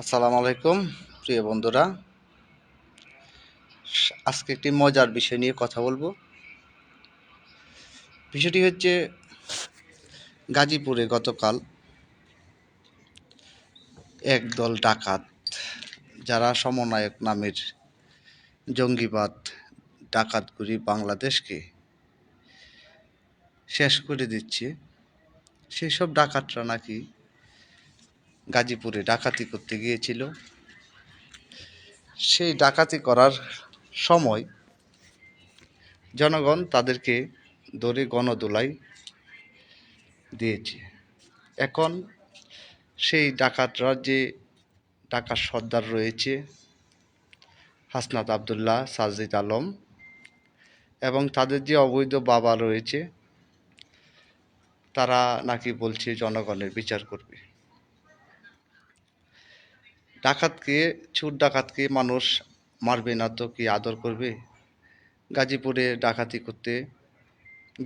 আসসালামু আলাইকুম প্রিয় বন্ধুরা। আজকে একটি মজার বিষয় নিয়ে কথা বলবো। বিষয়টি হচ্ছে গাজীপুরে গতকাল একদল ডাকাত, যারা সমন্বয়ক নামের জঙ্গিবাদ ডাকাতগুলি বাংলাদেশকে শেষ করে দিচ্ছে, সেসব ডাকাতরা নাকি গাজীপুরে ডাকাতি করতে গিয়েছিল। সেই ডাকাতি করার সময় জনগণ তাদেরকে ধরে গণধোলাই দিয়েছে। এখন সেই ডাকাতরা যে ডাকাত সর্দার রয়েছে হাসনাত আবদুল্লাহ, সাজিদ আলম এবং তাদের যে অবৈধ বাবা রয়েছে, তারা নাকি বলছে জনগণের বিচার করবে। ডাকাতকে, চোর ডাকাতকে মানুষ মারবে না তো কি আদর করবে? গাজীপুরে ডাকাতি করতে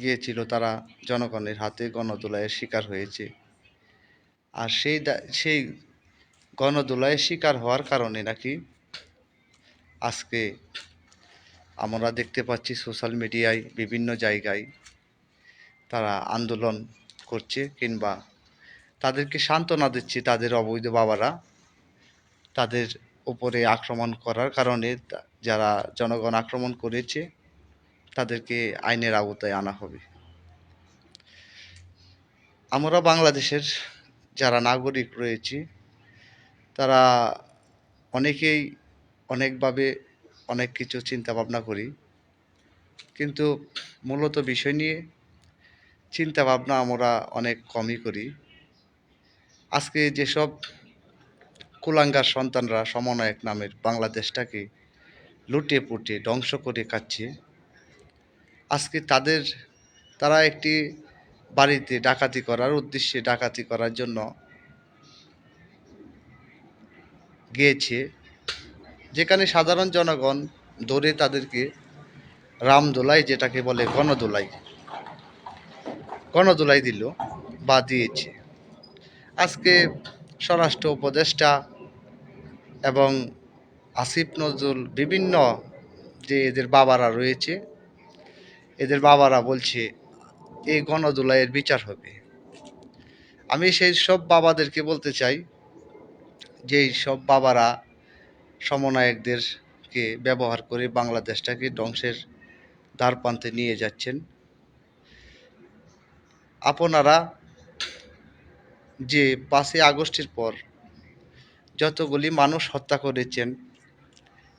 গিয়েছিল, তারা জনগণের হাতে গণধোলাইয়ের শিকার হয়েছে। আর সেই গণধোলাইয়ের শিকার হওয়ার কারণে নাকি আজকে আমরা দেখতে পাচ্ছি সোশ্যাল মিডিয়ায় বিভিন্ন জায়গায় তারা আন্দোলন করছে, কিংবা তাদেরকে সান্ত্বনা দিচ্ছে তাদের অবৈধ বাবারা। তাদের উপরে আক্রমণ করার কারণে যারা জনগণ আক্রমণ করেছে তাদেরকে আইনের আওতায় আনা হবে। আমরা বাংলাদেশের যারা নাগরিক রয়েছি, তারা অনেকেই অনেকভাবে অনেক কিছু চিন্তা ভাবনা করি, কিন্তু মূলত বিষয় নিয়ে চিন্তা ভাবনা আমরা অনেক কমই করি। আজকে যেসব কুলাঙ্গার সন্তানরা সমন্বয়ক নামের বাংলাদেশটাকে লুটে পুটে ধ্বংস করে খাচ্ছে, আজকে তারা একটি বাড়িতে ডাকাতি করার উদ্দেশ্যে ডাকাতি করার জন্য গিয়েছে, যেখানে সাধারণ জনগণ ধরে তাদেরকে রামদোলাই, যেটাকে বলে গণদোলাই দিল বা দিয়েছে। আজকে স্বরাষ্ট্র উপদেষ্টা এবং আসিফ নজরুল, বিভিন্ন যে এদের বাবারা রয়েছে, এদের বাবারা বলছে এই গণদোলাইয়ের বিচার হবে। আমি সেই সব বাবাদেরকে বলতে চাই যে এই সব বাবারা সমন্বয়কদেরকে ব্যবহার করে বাংলাদেশটাকে ধ্বংসের দ্বারপ্রান্তে নিয়ে যাচ্ছেন। আপনারা যে 5ই আগস্টের পর যতগুলি মানুষ হত্যা করেছেন,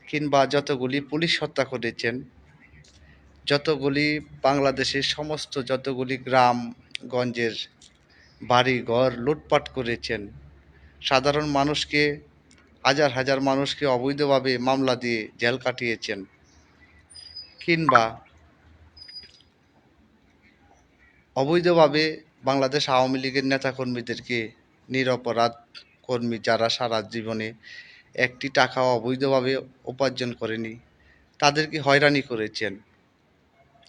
কিংবা যতগুলি পুলিশ হত্যা করেছেন, যতগুলি বাংলাদেশের সমস্ত যতগুলি গ্রাম গঞ্জের বাড়ি ঘর লুটপাট করেছেন, সাধারণ মানুষকে, হাজার হাজার মানুষকে অবৈধভাবে মামলা দিয়ে জেল কাটিয়েছেন, কিংবা অবৈধভাবে বাংলাদেশ আওয়ামী লীগের নেতাকর্মীদেরকে, নিরপরাধ কর্মী যারা সারা জীবনে একটি টাকাও অবৈধভাবে উপার্জন করেনি, তাদেরকে হয়রানি করেছেন,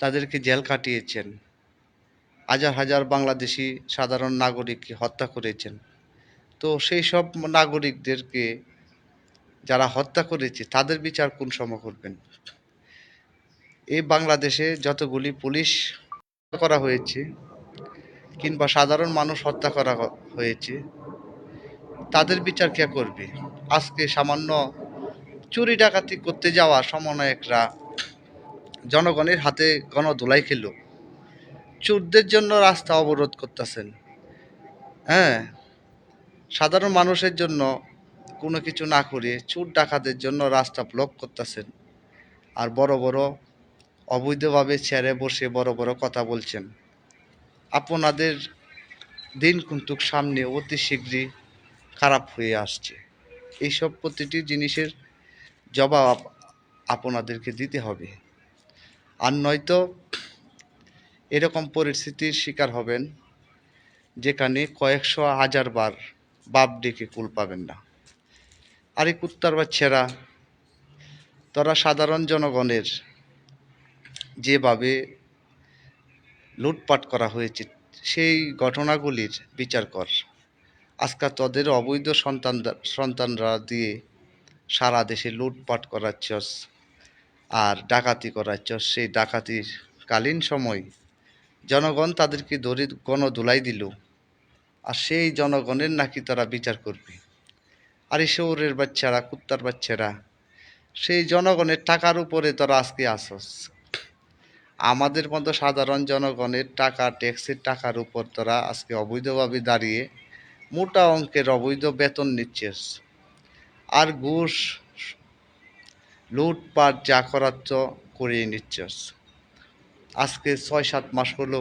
তাদেরকে জেল কাটিয়েছেন, হাজার হাজার বাংলাদেশি সাধারণ নাগরিককে হত্যা করেছেন। তো সেই সব নাগরিকদেরকে যারা হত্যা করেছে তাদের বিচার কোন সময় করবেন? এই বাংলাদেশে যতগুলি পুলিশ করা হয়েছে কিংবা সাধারণ মানুষ হত্যা করা হয়েছে, তাদের বিচার কে করবে? আজকে সামান্য চুরি ডাকাতি করতে যাওয়া সমন্বয়করা জনগণের হাতে গণধোলাই খেল, চোরদের জন্য রাস্তা অবরোধ করতেছেন। হ্যাঁ, সাধারণ মানুষের জন্য কোনো কিছু না করে চোর ডাকাতের জন্য রাস্তা ব্লক করতেছেন, আর বড় বড় অবৈধভাবে চেয়ারে বসে বড় বড় কথা বলছেন। আপনাদের দিন কিন্তু সামনে অতি শীঘ্রই খারাপ হয়ে আসছে। এইসব প্রতিটি জিনিসের জবাব আপনাদেরকে দিতে হবে, আর নয়তো এরকম পরিস্থিতির শিকার হবেন যেখানে কয়েকশো হাজার বার বাপ ডেকে কুল পাবেন না। আর এই কুত্তার বাচ্চারা, তারা সাধারণ জনগণের যেভাবে লুটপাট করা হয়েছে সেই ঘটনাগুলির বিচার কর। আজকে তোদের অবৈধ সন্তানরা দিয়ে সারা দেশে লুটপাট করাচ্ছস আর ডাকাতি করাচ্ছস। সেই ডাকাতির কালীন সময় জনগণ তাদেরকে ধরে গণধোলাই দিল, আর সেই জনগণের নাকি তারা বিচার করবে। আর এই শহরের বাচ্চারা, কুত্তার বাচ্চারা, সেই জনগণের টাকার উপরে তোরা আজকে আসস। আমাদের মতো সাধারণ জনগণের টাকা, ট্যাক্সের টাকার উপর তোরা আজকে অবৈধভাবে দাঁড়িয়ে মোটা অঙ্কের অবৈধ বেতন নিচ্ছিস। আর ঘুষ, লুটপাট যা করাচ্ছ করিয়ে নিচ্ছিস। আজকে ৬-৭ মাস হলো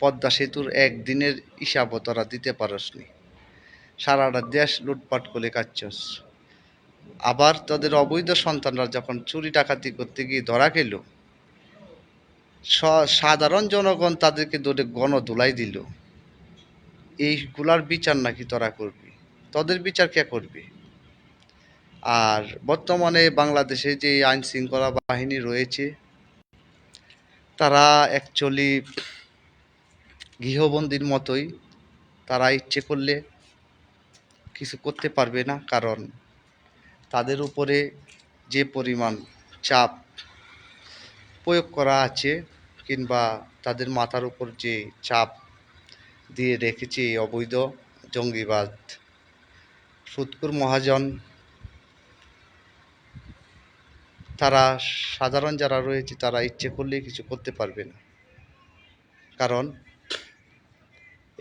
পদ্মা সেতুর একদিনের হিসাবও তোরা দিতে পারসনি। সারাটা দেশ লুটপাট করে খাচ্ছস। আবার তোদের অবৈধ সন্তানরা যখন চুরি ডাকাতি করতে গিয়ে ধরা গেল, সাধারণ জনগণ তাদেরকে ধরে গণধোলাই দিল। এইগুলার বিচার নাকি তোরা করবি? তোদের বিচার কে করবে? আর বর্তমানে বাংলাদেশে যে আইন শৃঙ্খলা বাহিনী রয়েছে, তারা অ্যাকচুয়ালি গৃহবন্দীর মতোই। তারা ইচ্ছে করলে কিছু করতে পারবে না, কারণ তাদের উপরে যে পরিমাণ চাপ প্রয়োগ করা আছে, কিংবা তাদের মাথার উপর যে চাপ দিয়ে রেখেছে এই অবৈধ জঙ্গিবাদ, সুৎখোর মহাজন, তারা সাধারণ যারা রয়েছে তারা ইচ্ছে করলেই কিছু করতে পারবে না। কারণ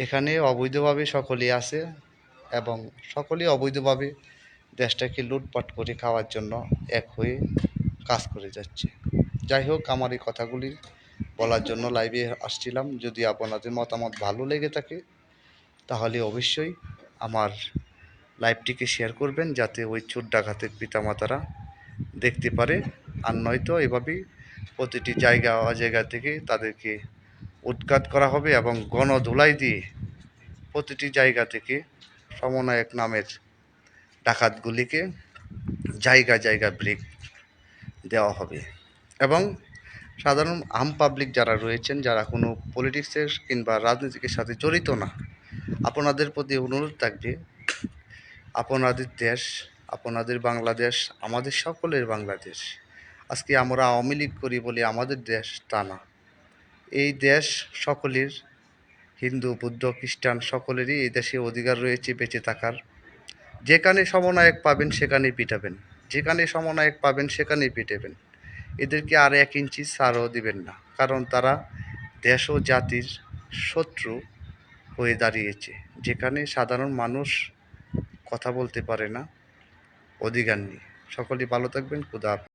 এখানে অবৈধভাবে সকলেই আছে এবং সকলেই অবৈধভাবে দেশটাকে লুটপাট করে খাওয়ার জন্য এক হয়ে কাজ করে যাচ্ছে। যাই হোক, আমার এই কথাগুলি বলার জন্য লাইভে আসছিলাম। যদি আপনাদের মতামত ভালো লেগে থাকে তাহলে অবশ্যই আমার লাইভটিকে শেয়ার করবেন, যাতে ওই চোর ডাকাতের পিতামাতারা দেখতে পারে। আর নয়তো এভাবেই প্রতিটি জায়গা থেকে তাদেরকে উৎখাত করা হবে এবং গণধোলাই দিয়ে প্রতিটি জায়গা থেকে সমন্বয়ক নামের ডাকাতগুলিকে জায়গা ব্রেক দেওয়া হবে। এবং সাধারণ আম পাবলিক যারা রয়েছেন, যারা কোনো পলিটিক্সের কিংবা রাজনীতির সাথে জড়িত না, আপনাদের প্রতি অনুরোধ থাকবে, আপনাদের দেশ, আপনাদের বাংলাদেশ আমাদের সকলের বাংলাদেশ। আজকে আমরা আওয়ামী লীগ করি বলে আমাদের দেশ তা না। এই দেশ সকলের, হিন্দু, বৌদ্ধ, খ্রিস্টান সকলেরই এই দেশে অধিকার রয়েছে বেঁচে থাকার। যেখানে সমন্বয়ক পাবেন সেখানেই পিটাবেন, যেখানে সমন্বয়ক পাবেন সেখানেই পিটাবেন। এদেরকে আর 1 ইঞ্চি ছাড়ও দিবেন না, কারণ তারা দেশ ও জাতির শত্রু হয়ে দাঁড়িয়েছে। যেখানে সাধারণ মানুষ কথা বলতে পারে না, অধিকার নেই। সকলেই ভালো থাকবেন। খোদা হাফেজ।